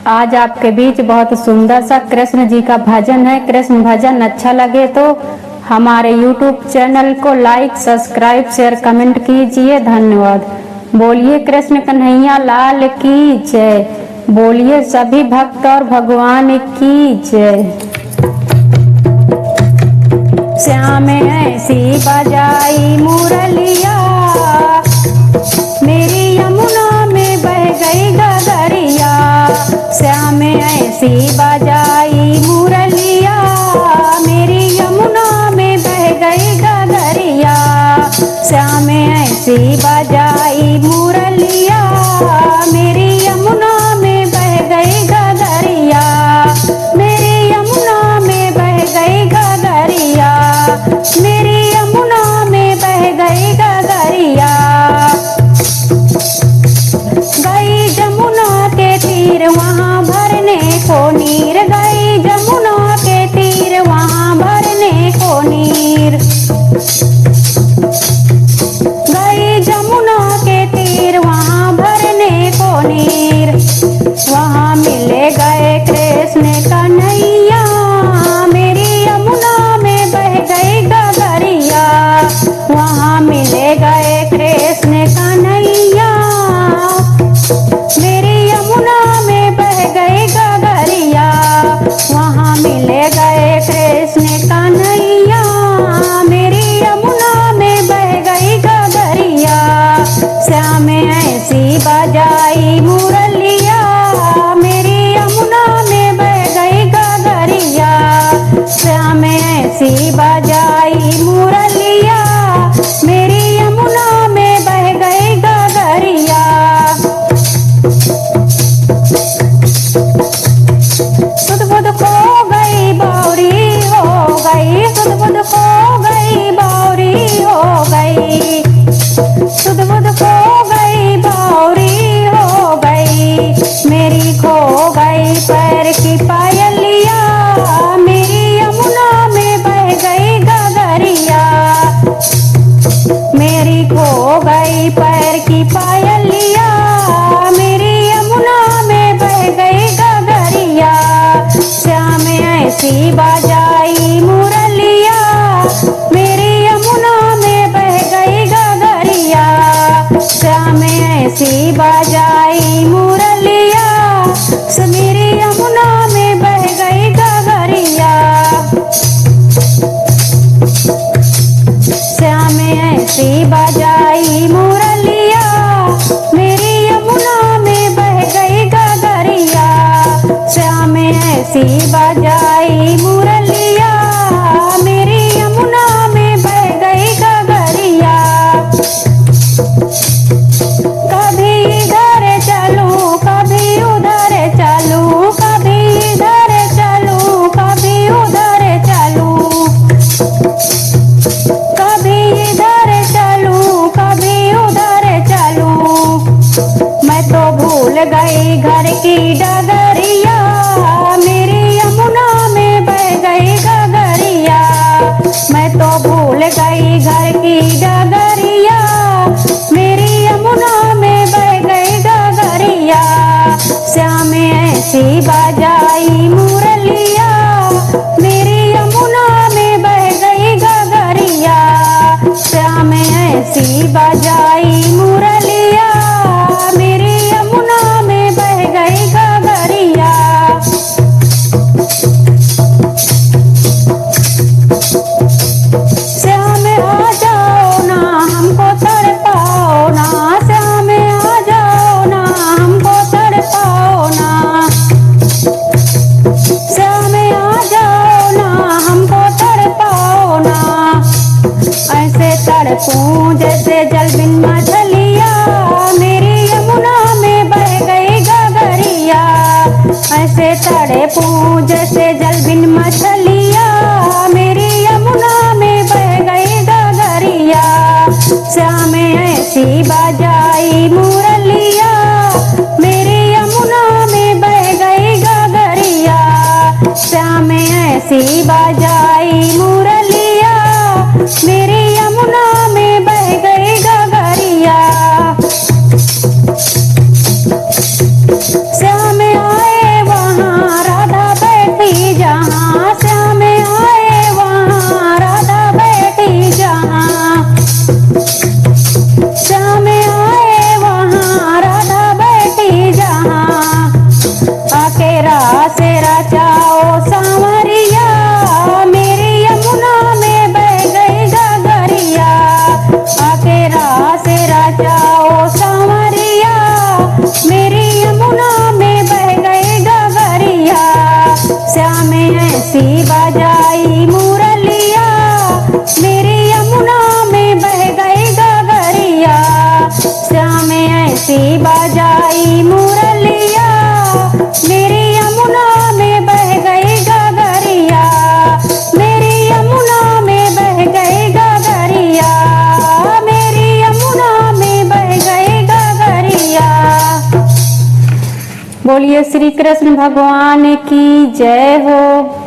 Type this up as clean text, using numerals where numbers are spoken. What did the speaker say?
आज आपके बीच बहुत सुंदर सा कृष्ण जी का भजन है। कृष्ण भजन अच्छा लगे तो हमारे YouTube चैनल को लाइक, सब्सक्राइब, शेयर, कमेंट कीजिए। धन्यवाद। बोलिए कृष्ण कन्हैया लाल की जय। बोलिए सभी भक्त और भगवान की जय। श्याम ऐसी बजाई मुरलिया, मेरी यमुना में बह गई गगरिया। श्याम ऐसी बजाई मुरलिया, मेरी यमुना में बह गई गगरिया। श्याम ऐसी बजाई मुरलिया, मेरी यमुना में बह गई गगरिया। मेरी यमुना में बह गई गगरिया, मेरी यमुना में बह गई गगरिया। गई जमुना के तीर वहाँ भरने को नीर, गई जमुना के तीर वहाँ भरने को नीर। गई जमुना के तीर वहाँ भरने को नीर। वहाँ मिले गए कृष्ण कन्हैया, मेरी यमुना में बह गई गगरिया। वहाँ मिले गए कृष्ण कन्हैया, मेरी यमुना में बह गई गगरिया। वहाँ मिले गए कृष्ण कन्हैया, मेरी यमुना में बह गई गगरिया। श्याम ऐसी बजाई मुरलिया, मेरी यमुना में बह गई गगरिया। श्याम ऐसी बजाई मुरलिया, मेरी यमुना में बह गई गगरिया। सुध बुध खो गई बावरी हो गई, सुध बुध खो गई बावरी हो गई। सुध बुध खो गई बावरी हो गई, मेरी खो गई पैर की पायलिया। मेरी यमुना में बह गई गगरिया, मेरी खो गई पैर की पायलिया। मेरी यमुना में बह गई गगरिया। श्याम ऐसी बजाई मुरलिया, मेरी यमुना में बह गई गगरिया। श्याम ऐसी बजाई मुरलिया, मेरी यमुना में बह गई गगरिया। श्याम ऐसी बजाई मुरलिया, मेरी यमुना में बह गई गगरिया। श्याम ऐसी बजाई मुरलिया, मेरी यमुना में बह गई गगरिया। कभी इधर चलूं कभी उधर चलूं, कभी इधर चलूं कभी उधर चलूं। कभी इधर चलूं कभी उधर चलूं। मैं तो भूल गई घर की डगरिया, मेरी यमुना में बह गई गगरिया। मैं तो भूल गई घर की डगरिया, मेरी यमुना में बह गई गगरिया। श्याम ऐसी बजाई मुरलिया, मेरी यमुना में बह गई गगरिया। श्याम ऐसी बजाई मुरलिया, मेरी यमुना में बह गई गगरिया। श्याम आ जाओ ना हमको तड़पाओ ना, श्याम आ जाओ ना हमको तड़पाओ ना। श्याम आ जाओ ना हमको तड़पाओ ना। ऐसे तड़पूं जैसे जल बिन मछलिया, मेरी यमुना में बह गई गगरिया। ऐसे तड़पूं जैसे जल बिन मछलिया, मेरी यमुना में बह गई गगरिया। श्याम ऐसी बजाई मुरलिया, मेरी यमुना में बह गई गगरिया। श्याम ऐसी बजाई मुरलिया, मेरी यमुना में बह गई गगरिया। श्याम आए बोलिए श्री कृष्ण भगवान की जय हो।